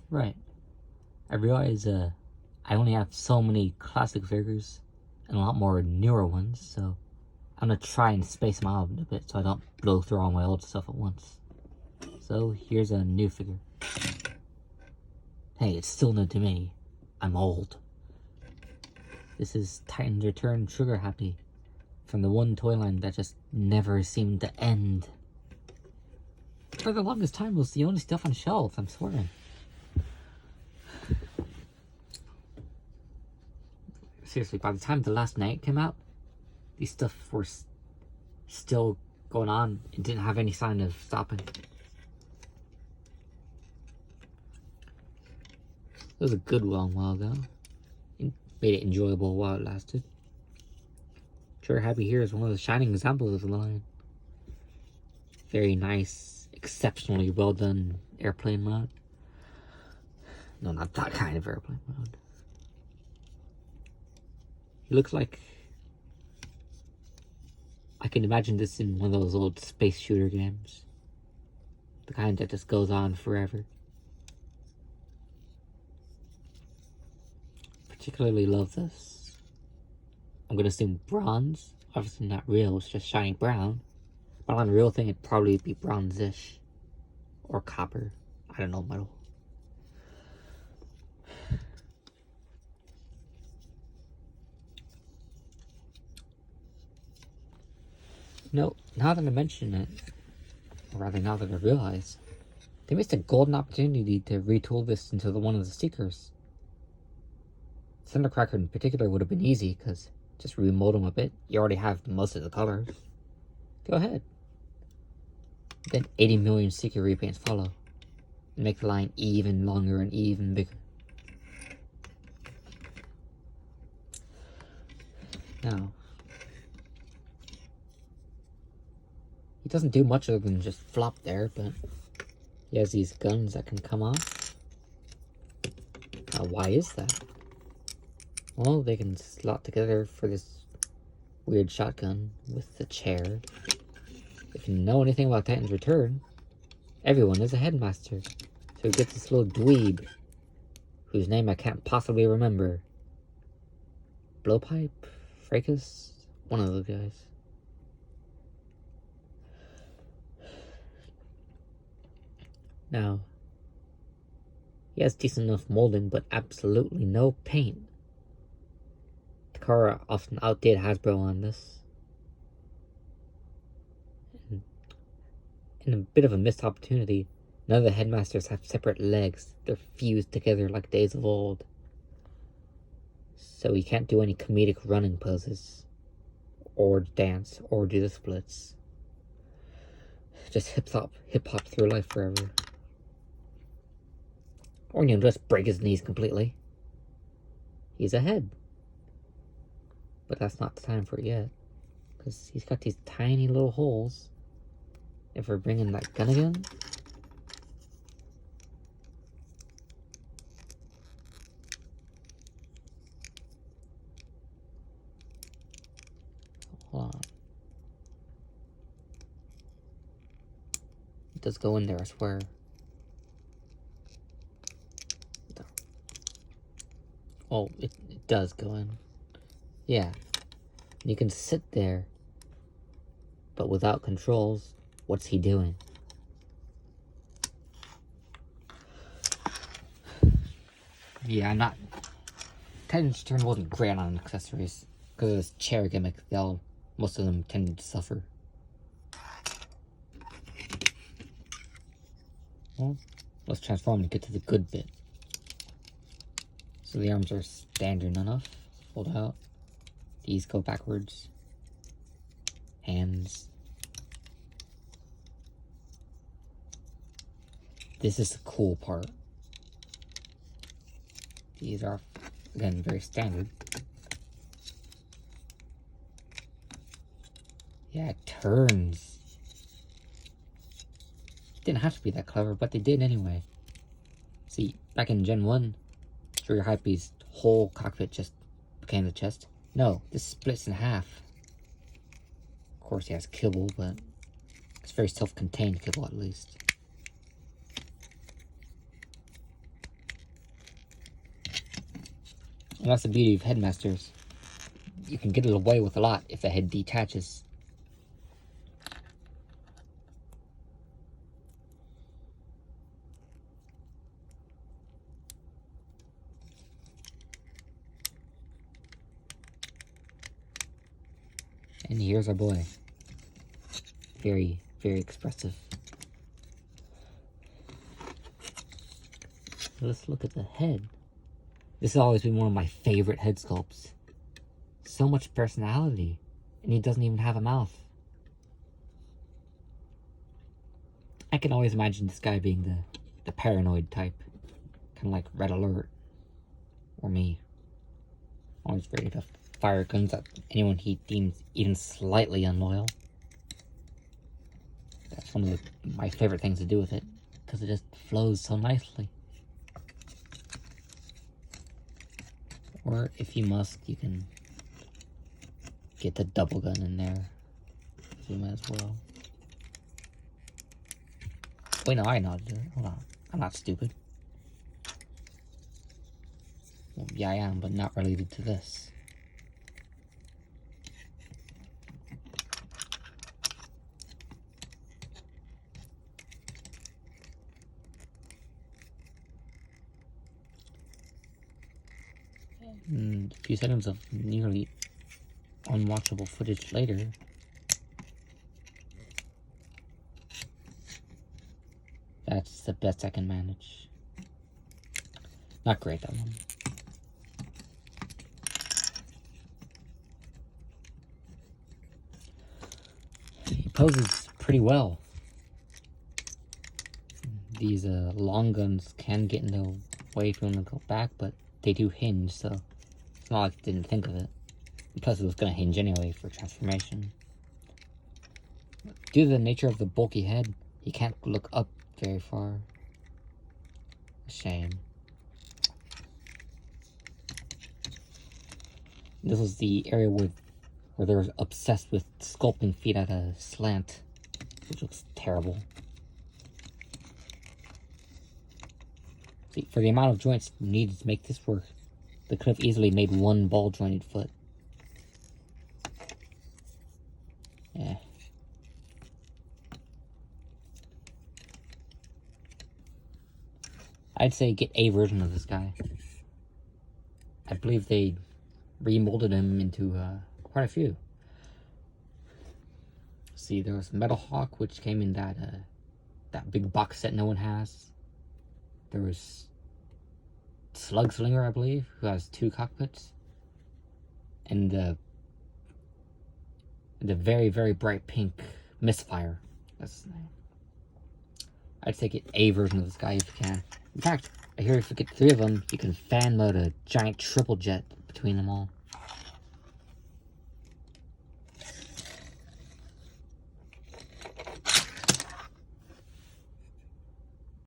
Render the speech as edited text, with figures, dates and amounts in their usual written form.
Right. I realize I only have so many classic figures and a lot more newer ones, so I'm gonna try and space them out a bit so I don't blow through all my old stuff at once. So here's a new figure. Hey, it's still new to me. I'm old. This is Titan's Return Triggerhappy from the one toy line that just never seemed to end. For the longest time, it was the only stuff on shelves, I'm swearing. Seriously, by the time the last night came out, these stuff were still going on and didn't have any sign of stopping. It was a good long while ago. It made it enjoyable while it lasted. Triggerhappy here is one of the shining examples of the line. Very nice, exceptionally well done airplane mode. No, not that kind of airplane mode. He looks like... I can imagine this in one of those old space shooter games. The kind that just goes on forever. Particularly love this. I'm gonna assume bronze. Obviously not real, it's just shiny brown. But on a real thing, it'd probably be bronze-ish. Or copper. I don't know, metal. No, now that I mention it, or rather now that I realize, they missed a golden opportunity to retool this into one of the Seekers. Thundercracker in particular would have been easy, because just remold them a bit. You already have most of the colors. Go ahead. Then 80 million Seeker repaints follow. And make the line even longer and even bigger. Now, he doesn't do much other than just flop there, but he has these guns that can come off. Now, why is that? Well, they can slot together for this weird shotgun with the chair. If you know anything about Titan's Return, everyone is a headmaster. So he gets this little dweeb, whose name I can't possibly remember. Blowpipe? Fracas? One of those guys. Now, he has decent enough molding, but absolutely no paint. Takara often outdid Hasbro on this. And in a bit of a missed opportunity, none of the headmasters have separate legs. They're fused together like days of old. So he can't do any comedic running poses, or dance, or do the splits. Just hip hop through life forever. Or, you know, just break his knees completely. He's ahead. But that's not the time for it yet. Because he's got these tiny little holes. If we're bringing that gun again. Hold on. It does go in there, I swear. Oh, it does go in. Yeah. You can sit there. But without controls, what's he doing? Yeah, I'm not... Titan's Return wasn't great on accessories. Because of this chair gimmick, most of them tended to suffer. Well, let's transform and get to the good bit. So the arms are standard enough. Fold out. These go backwards. Hands. This is the cool part. These are, again, very standard. Yeah, it turns. Didn't have to be that clever, but they did anyway. See, back in Gen 1, Triggerhappy's whole cockpit just became the chest. No, this splits in half. Of course, he has kibble, but it's very self-contained kibble at least. And that's the beauty of headmasters. You can get away with a lot if the head detaches. And here's our boy. Very, very expressive. Let's look at the head. This has always been one of my favorite head sculpts. So much personality, and he doesn't even have a mouth. I can always imagine this guy being the paranoid type. Kind of like Red Alert. Or me. Always ready to fire guns at anyone he deems even slightly unloyal. That's one of my favorite things to do with it, because it just flows so nicely. Or if you must, you can get the double gun in there. You might as well. Wait, no, I know how to do it. Hold on. I'm not stupid. Well, yeah, I am, but not related to this. And a few seconds of nearly unwatchable footage later, that's the best I can manage. Not great, that one. He poses pretty well. These long guns can get in the way if you want to go back, but they do hinge, so it's not like I didn't think of it. And plus, it was going to hinge anyway for transformation. Due to the nature of the bulky head, he can't look up very far. A shame. This was the area where they were obsessed with sculpting feet at a slant, which looks terrible. See, for the amount of joints needed to make this work, they could have easily made one ball-jointed foot. Yeah. I'd say get a version of this guy. I believe they remolded him into quite a few. See, there was Metal Hawk, which came in that big box set no one has. There was Slug Slinger, I believe, who has 2 cockpits. And the very, very bright pink Misfire. That's his name. I'd say get a version of this guy if you can. In fact, I hear if you get 3 of them, you can fan mode a giant triple jet between them all.